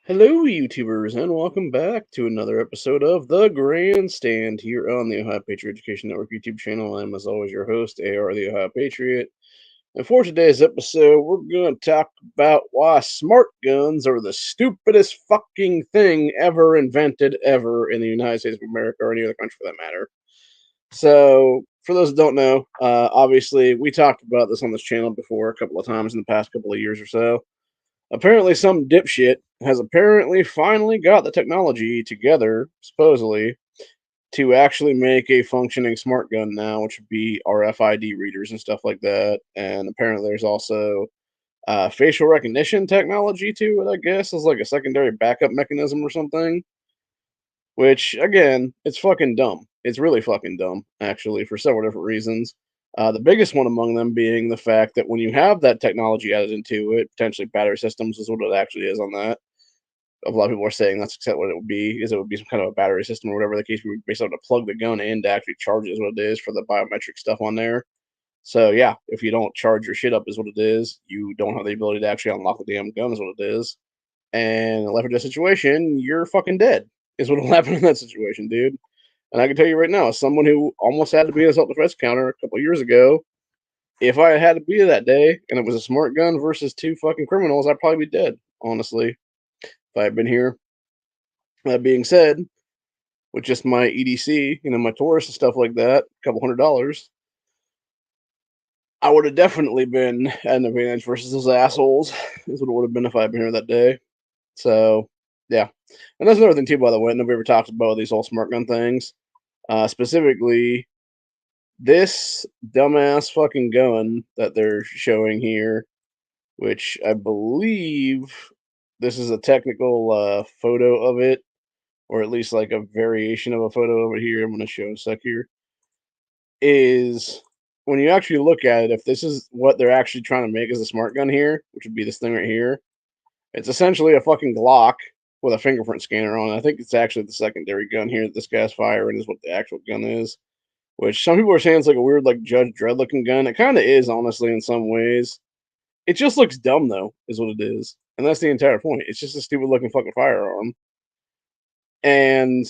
Hello, YouTubers, and welcome back to another episode of The Grandstand here on the Ohio Patriot Education Network YouTube channel. I'm, as always, your host, AR, the Ohio Patriot. And for today's episode, we're going to talk about why smart guns are the stupidest fucking thing ever invented ever in the United States of America or any other country for that matter. So, for those that don't know, obviously, we talked about this on this channel before a couple of times in the past couple of years or so. Apparently, some dipshit has apparently finally got the technology together, supposedly, to actually make a functioning smart gun now, which would be RFID readers and stuff like that. And apparently, there's also facial recognition technology to it, I guess, as like a secondary backup mechanism or something. Which, again, it's fucking dumb. It's really fucking dumb, actually, for several different reasons. The biggest one among them being the fact that when you have that technology added into it, potentially battery systems is what it actually is on that. A lot of people are saying that's exactly what it would be, is it would be some kind of a battery system or whatever the case. We would basically have to plug the gun in to actually charge it is what it is for the biometric stuff on there. So yeah, if you don't charge your shit up is what it is. You don't have the ability to actually unlock the damn gun is what it is. And left in that situation, you're fucking dead. Is what'll happen in that situation, dude. And I can tell you right now, as someone who almost had to be in a self-defense counter a couple of years ago, if I had to be that day and it was a smart gun versus two fucking criminals, I'd probably be dead, honestly, if I had been here. That being said, with just my EDC, my Taurus and stuff like that, a couple $100, I would have definitely been at an advantage versus those assholes, is what it would have been if I had been here that day. So, yeah. And that's another thing, too, by the way. Nobody ever talks about these whole smart gun things. Specifically, this dumbass fucking gun that they're showing here, which I believe this is a technical photo of it, or at least like a variation of a photo of it here. I'm going to show a sec here. Is when you actually look at it, if this is what they're actually trying to make as a smart gun here, which would be this thing right here, it's essentially a fucking Glock with a fingerprint scanner on it. I think it's actually the secondary gun here that this guy's firing is what the actual gun is. Which some people are saying it's like a weird, like Judge Dredd looking gun. It kind of is, honestly, in some ways. It just looks dumb, though, is what it is. And that's the entire point. It's just a stupid looking fucking firearm. And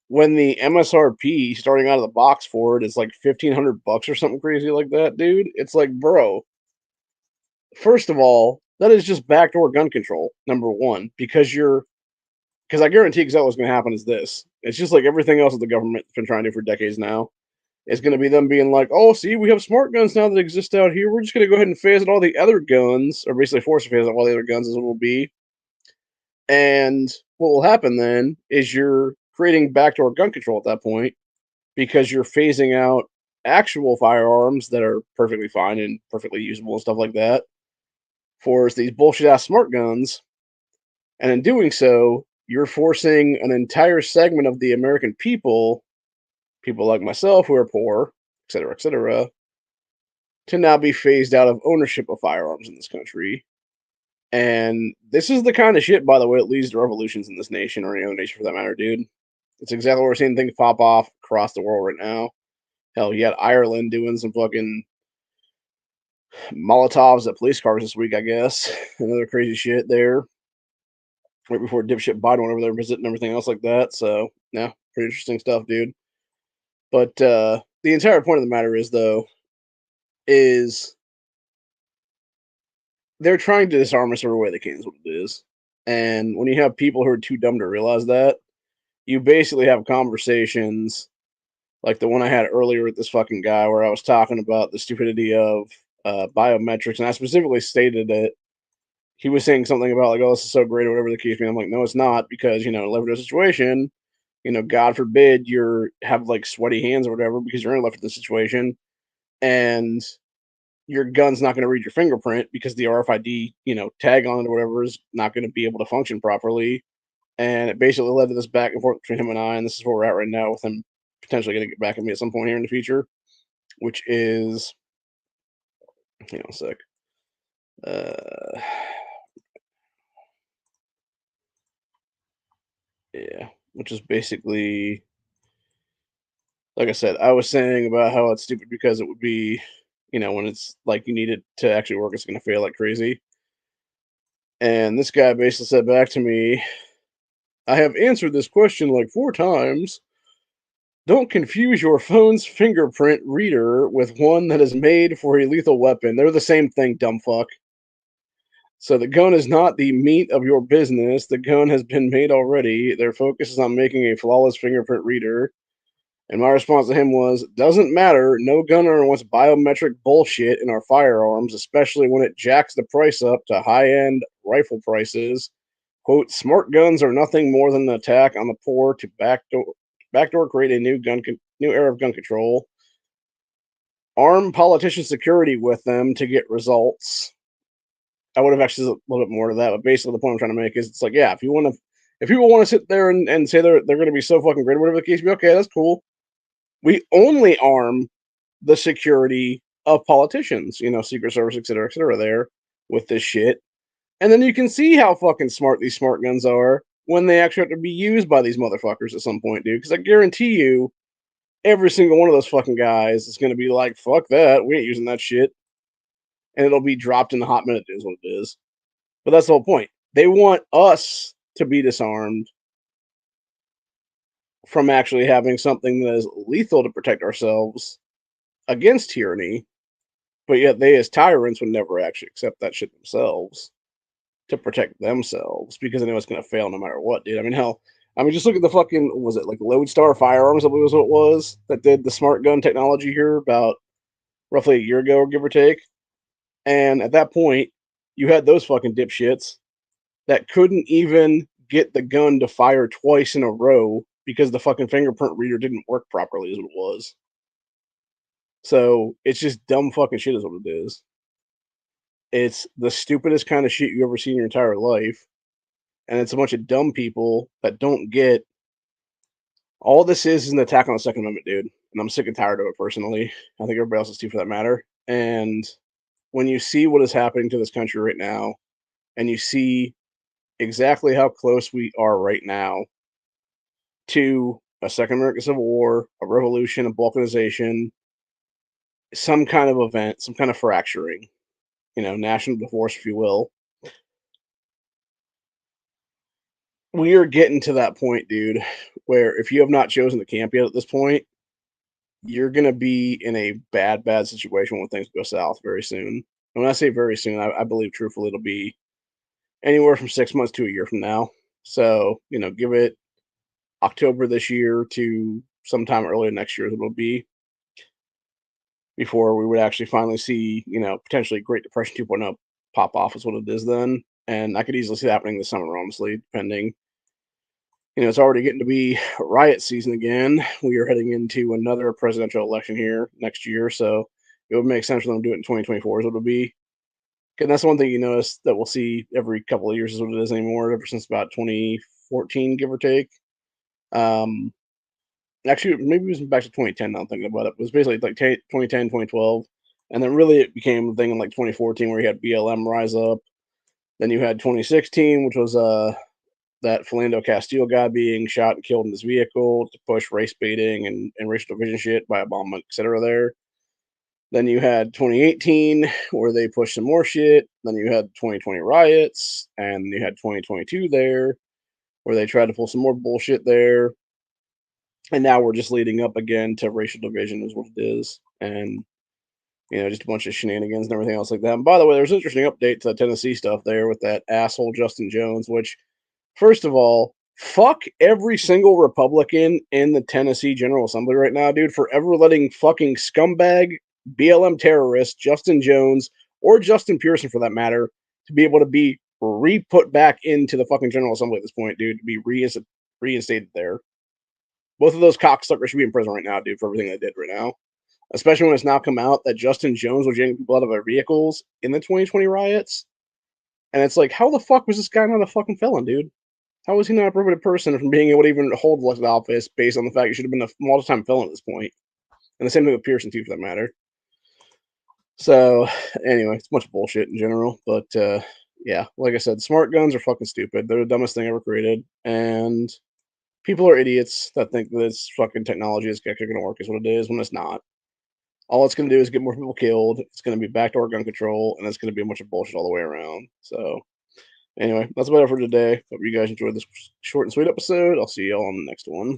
when the MSRP starting out of the box for it is like $1,500 or something crazy like that, dude, it's like, bro, first of all, that is just backdoor gun control, number one, because I guarantee exactly what's going to happen is this. It's just like everything else that the government's been trying to do for decades now. It's going to be them being like, oh, see, we have smart guns now that exist out here. We're just going to go ahead and phase out all the other guns, or basically force to phase out all the other guns, is what it will be. And what will happen then is you're creating backdoor gun control at that point because you're phasing out actual firearms that are perfectly fine and perfectly usable and stuff like that for these bullshit ass smart guns. And in doing so, you're forcing an entire segment of the American people like myself who are poor, et cetera, to now be phased out of ownership of firearms in this country. And this is the kind of shit, by the way, that leads to revolutions in this nation or any other nation for that matter, dude. It's exactly what we're seeing things pop off across the world right now. Hell, you had Ireland doing some fucking Molotovs at police cars this week, I guess. Another crazy shit there. Right before dipshit Biden went over there visiting and everything else like that. So, yeah, pretty interesting stuff, dude. But the entire point of the matter is, though, is they're trying to disarm us every way they can, is what it is. And when you have people who are too dumb to realize that, you basically have conversations like the one I had earlier with this fucking guy where I was talking about the stupidity of biometrics. And I specifically stated that he was saying something about, like, oh, this is so great or whatever the case may be. I'm like, no, it's not because, left in a situation, God forbid you're have like sweaty hands or whatever because you're in left in the situation. And your gun's not going to read your fingerprint because the RFID, tag on it or whatever is not going to be able to function properly. And it basically led to this back and forth between him and I, and this is where we're at right now with him potentially going to get back at me at some point here in the future, which is, hang on a sec. Uh, yeah, which is basically, like I said, I was saying about how it's stupid because it would be, when it's like you need it to actually work, it's going to fail like crazy. And this guy basically said back to me, I have answered this question like 4 times. Don't confuse your phone's fingerprint reader with one that is made for a lethal weapon. They're the same thing, dumb fuck. So the gun is not the meat of your business. The gun has been made already. Their focus is on making a flawless fingerprint reader. And my response to him was, doesn't matter. No gunner wants biometric bullshit in our firearms, especially when it jacks the price up to high-end rifle prices. Quote, smart guns are nothing more than an attack on the poor to backdoor create a new era of gun control. Arm politician security with them to get results. I would have actually a little bit more to that, but basically the point I'm trying to make is it's like, yeah, if people want to sit there and say they're going to be so fucking great, whatever the case be, okay, that's cool. We only arm the security of politicians, Secret Service, et cetera, there with this shit. And then you can see how fucking smart these smart guns are when they actually have to be used by these motherfuckers at some point, dude. Because I guarantee you, every single one of those fucking guys is going to be like, fuck that, we ain't using that shit. And it'll be dropped in a hot minute, is what it is. But that's the whole point. They want us to be disarmed from actually having something that is lethal to protect ourselves against tyranny, but yet they, as tyrants, would never actually accept that shit themselves to protect themselves because they know it's going to fail no matter what, dude. I mean, hell, just look at the fucking, was it like Lodestar Firearms, I believe was what it was, that did the smart gun technology here about roughly a year ago, give or take. And at that point, you had those fucking dipshits that couldn't even get the gun to fire twice in a row because the fucking fingerprint reader didn't work properly, is what it was. So it's just dumb fucking shit, is what it is. It's the stupidest kind of shit you ever seen in your entire life. And it's a bunch of dumb people that don't get all this is an attack on the Second Amendment, dude. And I'm sick and tired of it personally. I think everybody else is too for that matter. And when you see what is happening to this country right now, and you see exactly how close we are right now to a Second American Civil War, a revolution, a balkanization, some kind of event, some kind of fracturing, national divorce, if you will. We are getting to that point, dude, where if you have not chosen the camp yet at this point, you're going to be in a bad, bad situation when things go south very soon. And when I say very soon, I believe truthfully it'll be anywhere from 6 months to a year from now. So, give it October this year to sometime early next year, it'll be before we would actually finally see, potentially Great Depression 2.0 pop off is what it is then. And I could easily see that happening this summer, honestly, depending. It's already getting to be riot season again. We are heading into another presidential election here next year, so it would make sense for them to do it in 2024 is what it'll be. And that's one thing you notice that we'll see every couple of years is what it is anymore, ever since about 2014, give or take. Actually, maybe it was back to 2010 now I'm thinking about it. It was basically like 2010, 2012. And then really it became a thing in like 2014 where you had BLM rise up. Then you had 2016, which was that Philando Castile guy being shot and killed in his vehicle to push race baiting and racial division shit by Obama, etc. there. Then you had 2018 where they pushed some more shit. Then you had 2020 riots, and you had 2022 there where they tried to pull some more bullshit there. And now we're just leading up again to racial division is what it is. And just a bunch of shenanigans and everything else like that. And by the way, there's an interesting update to the Tennessee stuff there with that asshole Justin Jones, which, first of all, fuck every single Republican in the Tennessee General Assembly right now, dude, for ever letting fucking scumbag BLM terrorist Justin Jones or Justin Pearson, for that matter, to be able to be re-put back into the fucking General Assembly at this point, dude, to be reinstated there. Both of those cocksuckers should be in prison right now, dude, for everything they did right now. Especially when it's now come out that Justin Jones was getting people out of their vehicles in the 2020 riots. And it's like, how the fuck was this guy not a fucking felon, dude? How was he not a prohibited person from being able to even hold elected office based on the fact he should have been a multi-time felon at this point? And the same thing with Pearson, too, for that matter. So, anyway, it's a bunch of bullshit in general. But, yeah, like I said, smart guns are fucking stupid. They're the dumbest thing ever created. And people are idiots that think that this fucking technology is actually going to work is what it is when it's not. All it's going to do is get more people killed. It's going to be backdoor gun control, and it's going to be a bunch of bullshit all the way around. So, Anyway, that's about it for today. Hope you guys enjoyed this short and sweet episode. I'll see y'all on the next one.